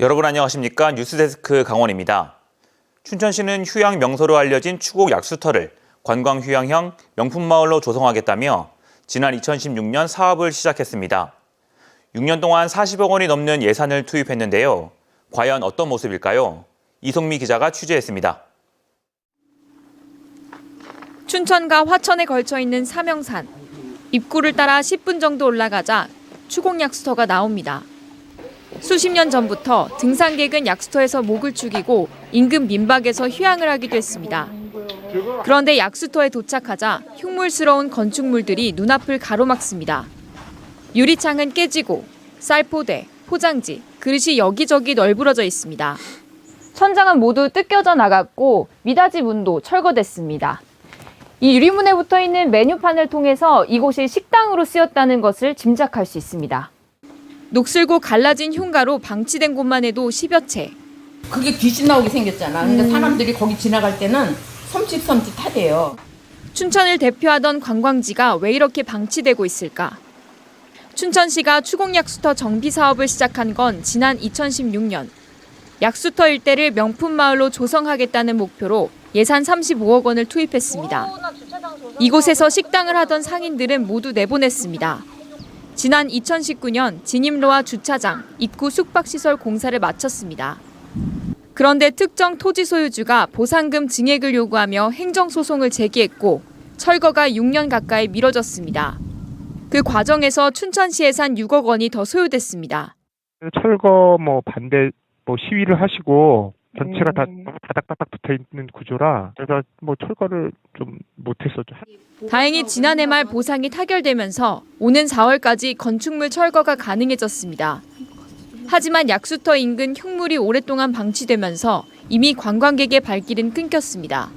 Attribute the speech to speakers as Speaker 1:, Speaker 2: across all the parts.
Speaker 1: 여러분 안녕하십니까? 뉴스데스크 강원입니다. 춘천시는 휴양 명소로 알려진 추곡 약수터를 관광 휴양형 명품마을로 조성하겠다며 지난 2016년 사업을 시작했습니다. 6년 동안 40억 원이 넘는 예산을 투입했는데요. 과연 어떤 모습일까요? 이송미 기자가 취재했습니다.
Speaker 2: 춘천과 화천에 걸쳐 있는 사명산. 입구를 따라 10분 정도 올라가자 추곡 약수터가 나옵니다. 수십 년 전부터 등산객은 약수터에서 목을 축이고 인근 민박에서 휴양을 하기도 했습니다. 그런데 약수터에 도착하자 흉물스러운 건축물들이 눈앞을 가로막습니다. 유리창은 깨지고 쌀포대, 포장지, 그릇이 여기저기 널브러져 있습니다. 천장은 모두 뜯겨져 나갔고 미닫이 문도 철거됐습니다. 이 유리문에 붙어있는 메뉴판을 통해서 이곳이 식당으로 쓰였다는 것을 짐작할 수 있습니다. 녹슬고 갈라진 흉가로 방치된 곳만 해도 10여 채.
Speaker 3: 그게 귀신 나오게 생겼잖아. 그러니까 사람들이 거기 지나갈 때는 섬찟섬찟하대요.
Speaker 2: 춘천을 대표하던 관광지가 왜 이렇게 방치되고 있을까? 춘천시가 추곡 약수터 정비 사업을 시작한 건 지난 2016년. 약수터 일대를 명품 마을로 조성하겠다는 목표로 예산 35억 원을 투입했습니다. 이곳에서 식당을 하던 상인들은 모두 내보냈습니다. 지난 2019년 진입로와 주차장, 입구 숙박시설 공사를 마쳤습니다. 그런데 특정 토지 소유주가 보상금 증액을 요구하며 행정소송을 제기했고 철거가 6년 가까이 미뤄졌습니다. 그 과정에서 춘천시 예산 6억 원이 더 소요됐습니다.
Speaker 4: 철거 반대 시위를 하시고 전체가 다 너무 다닥다닥 붙어 있는 구조라 제가 철거를 좀 못했었죠.
Speaker 2: 다행히 지난해 말 보상이 타결되면서 오는 4월까지 건축물 철거가 가능해졌습니다. 하지만 약수터 인근 흉물이 오랫동안 방치되면서 이미 관광객의 발길은 끊겼습니다.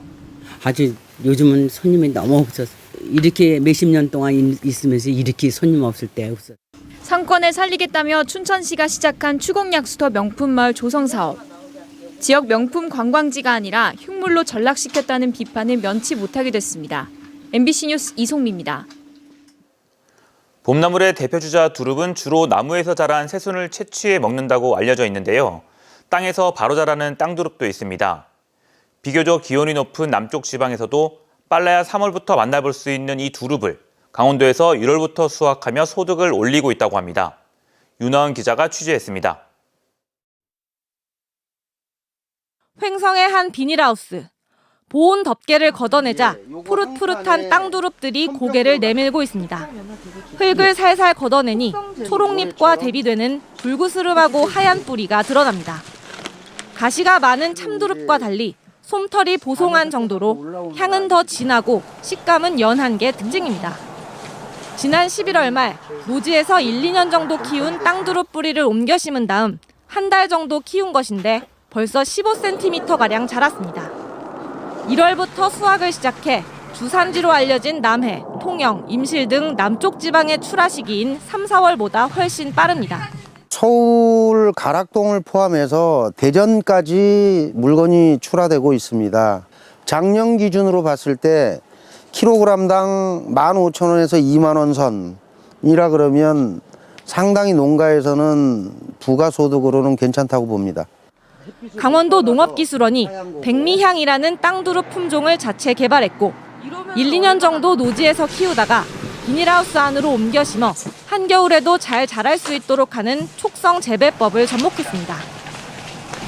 Speaker 5: 아주 요즘은 손님이 너무 없어서 이렇게 몇십 년 동안 있으면서 이렇게 손님 없을 때 없어.
Speaker 2: 상권을 살리겠다며 춘천시가 시작한 추곡 약수터 명품마을 조성 사업. 지역 명품 관광지가 아니라 흉물로 전락시켰다는 비판을 면치 못하게 됐습니다. MBC 뉴스 이송미입니다.
Speaker 1: 봄나물의 대표주자 두릅은 주로 나무에서 자란 새순을 채취해 먹는다고 알려져 있는데요. 땅에서 바로 자라는 땅두릅도 있습니다. 비교적 기온이 높은 남쪽 지방에서도 빨라야 3월부터 만나볼 수 있는 이 두릅을 강원도에서 1월부터 수확하며 소득을 올리고 있다고 합니다. 윤하은 기자가 취재했습니다.
Speaker 6: 횡성의 한 비닐하우스. 보온 덮개를 걷어내자 푸릇푸릇한 땅두릅들이 고개를 내밀고 있습니다. 흙을 살살 걷어내니 초록잎과 대비되는 불구스름하고 하얀 뿌리가 드러납니다. 가시가 많은 참두릅과 달리 솜털이 보송한 정도로 향은 더 진하고 식감은 연한 게 특징입니다. 지난 11월 말 노지에서 1, 2년 정도 키운 땅두릅 뿌리를 옮겨 심은 다음 한 달 정도 키운 것인데 벌써 15cm가량 자랐습니다. 1월부터 수확을 시작해 주산지로 알려진 남해, 통영, 임실 등 남쪽 지방의 출하 시기인 3, 4월보다 훨씬 빠릅니다.
Speaker 7: 서울 가락동을 포함해서 대전까지 물건이 출하되고 있습니다. 작년 기준으로 봤을 때 킬로그램당 15,000원에서 2만 원 선이라 그러면 상당히 농가에서는 부가소득으로는 괜찮다고 봅니다.
Speaker 6: 강원도 농업기술원이 백미향이라는 땅두릅 품종을 자체 개발했고 1, 2년 정도 노지에서 키우다가 비닐하우스 안으로 옮겨 심어 한겨울에도 잘 자랄 수 있도록 하는 촉성 재배법을 접목했습니다.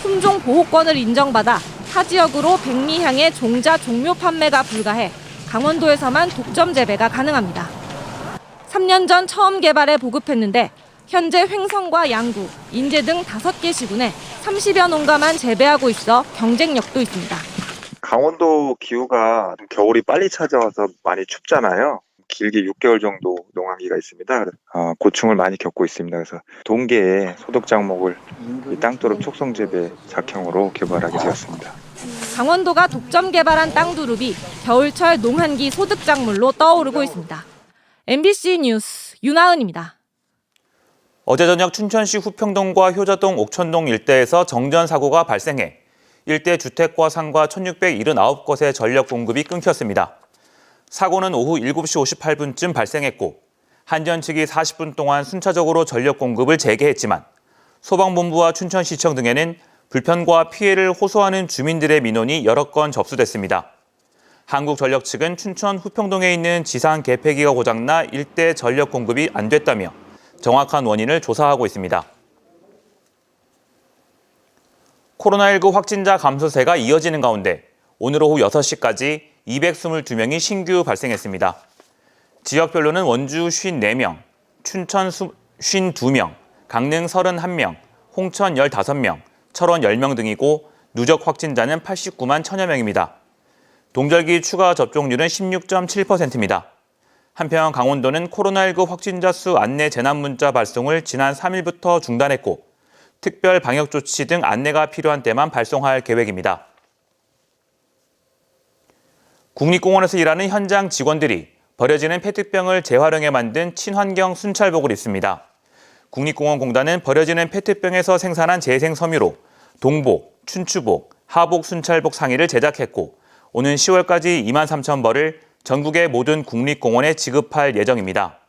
Speaker 6: 품종 보호권을 인정받아 타 지역으로 백미향의 종자 종묘 판매가 불가해 강원도에서만 독점 재배가 가능합니다. 3년 전 처음 개발해 보급했는데 현재 횡성과 양구, 인제 등 5개 시군에 30여 농가만 재배하고 있어 경쟁력도 있습니다.
Speaker 8: 강원도 기후가 겨울이 빨리 찾아와서 많이 춥잖아요. 길게 6개월 정도 농한기가 있습니다. 고충을 많이 겪고 있습니다. 그래서 동계에 소득 작목을 이 땅두릅 촉성 재배 작형으로 개발하게 되었습니다.
Speaker 6: 강원도가 독점 개발한 땅두릅이 겨울철 농한기 소득 작물로 떠오르고 있습니다. MBC 뉴스 윤하은입니다.
Speaker 1: 어제 저녁 춘천시 후평동과 효자동, 옥천동 일대에서 정전 사고가 발생해 일대 주택과 상가 1,679곳의 전력 공급이 끊겼습니다. 사고는 오후 7시 58분쯤 발생했고 한전 측이 40분 동안 순차적으로 전력 공급을 재개했지만 소방본부와 춘천시청 등에는 불편과 피해를 호소하는 주민들의 민원이 여러 건 접수됐습니다. 한국전력 측은 춘천 후평동에 있는 지상 개폐기가 고장나 일대 전력 공급이 안 됐다며 정확한 원인을 조사하고 있습니다. 코로나19 확진자 감소세가 이어지는 가운데 오늘 오후 6시까지 222명이 신규 발생했습니다. 지역별로는 원주 54명, 춘천 52명, 강릉 31명, 홍천 15명, 철원 10명 등이고 누적 확진자는 89만 1000여 명입니다. 동절기 추가 접종률은 16.7%입니다. 한편 강원도는 코로나19 확진자 수 안내 재난 문자 발송을 지난 3일부터 중단했고 특별 방역 조치 등 안내가 필요한 때만 발송할 계획입니다. 국립공원에서 일하는 현장 직원들이 버려지는 페트병을 재활용해 만든 친환경 순찰복을 입습니다. 국립공원공단은 버려지는 페트병에서 생산한 재생 섬유로 동복, 춘추복, 하복 순찰복 상의를 제작했고 오는 10월까지 23,000벌을 전국의 모든 국립공원에 지급할 예정입니다.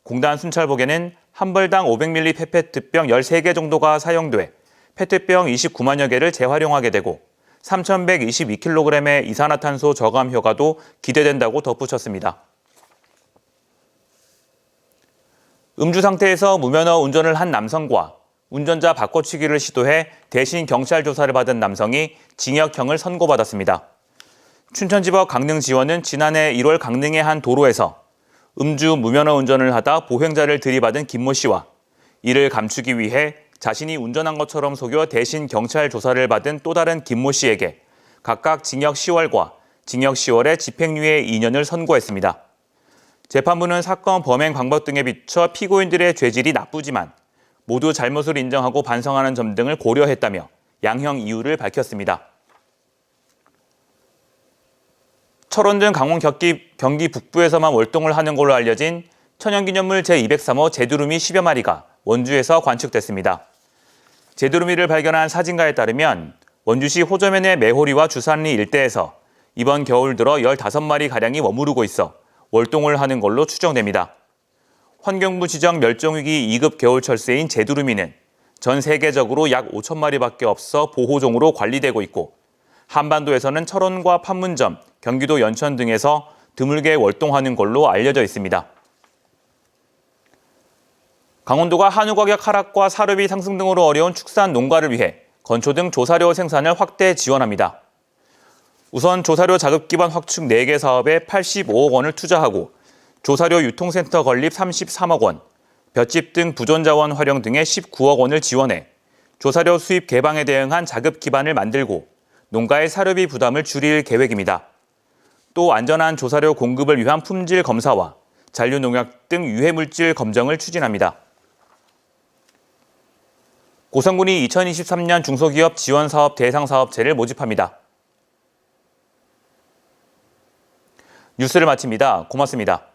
Speaker 1: 공단 순찰복에는 한 벌당 500ml 페트병 13개 정도가 사용돼 페트병 29만여 개를 재활용하게 되고 3,122kg의 이산화탄소 저감 효과도 기대된다고 덧붙였습니다. 음주 상태에서 무면허 운전을 한 남성과 운전자 바꿔치기를 시도해 대신 경찰 조사를 받은 남성이 징역형을 선고받았습니다. 춘천지법 강릉지원은 지난해 1월 강릉의 한 도로에서 음주 무면허 운전을 하다 보행자를 들이받은 김모 씨와 이를 감추기 위해 자신이 운전한 것처럼 속여 대신 경찰 조사를 받은 또 다른 김모 씨에게 각각 징역 10월과 징역 10월의 집행유예 2년을 선고했습니다. 재판부는 사건 범행 방법 등에 비춰 피고인들의 죄질이 나쁘지만 모두 잘못을 인정하고 반성하는 점 등을 고려했다며 양형 이유를 밝혔습니다. 철원 등 강원 경기 북부에서만 월동을 하는 걸로 알려진 천연기념물 제203호 제두루미 10여 마리가 원주에서 관측됐습니다. 제두루미를 발견한 사진가에 따르면 원주시 호저면의 매호리와 주산리 일대에서 이번 겨울 들어 15마리가량이 머무르고 있어 월동을 하는 걸로 추정됩니다. 환경부 지정 멸종위기 2급 겨울철새인 제두루미는 전 세계적으로 약 5,000마리밖에 없어 보호종으로 관리되고 있고 한반도에서는 철원과 판문점, 경기도 연천 등에서 드물게 월동하는 걸로 알려져 있습니다. 강원도가 한우 가격 하락과 사료비 상승 등으로 어려운 축산 농가를 위해 건초 등 조사료 생산을 확대 지원합니다. 우선 조사료 자급 기반 확충 4개 사업에 85억 원을 투자하고 조사료 유통센터 건립 33억 원, 볏짚 등 부존 자원 활용 등의 19억 원을 지원해 조사료 수입 개방에 대응한 자급 기반을 만들고 농가의 사료비 부담을 줄일 계획입니다. 또 안전한 조사료 공급을 위한 품질 검사와 잔류 농약 등 유해 물질 검정을 추진합니다. 고성군이 2023년 중소기업 지원사업 대상사업체를 모집합니다. 뉴스를 마칩니다. 고맙습니다.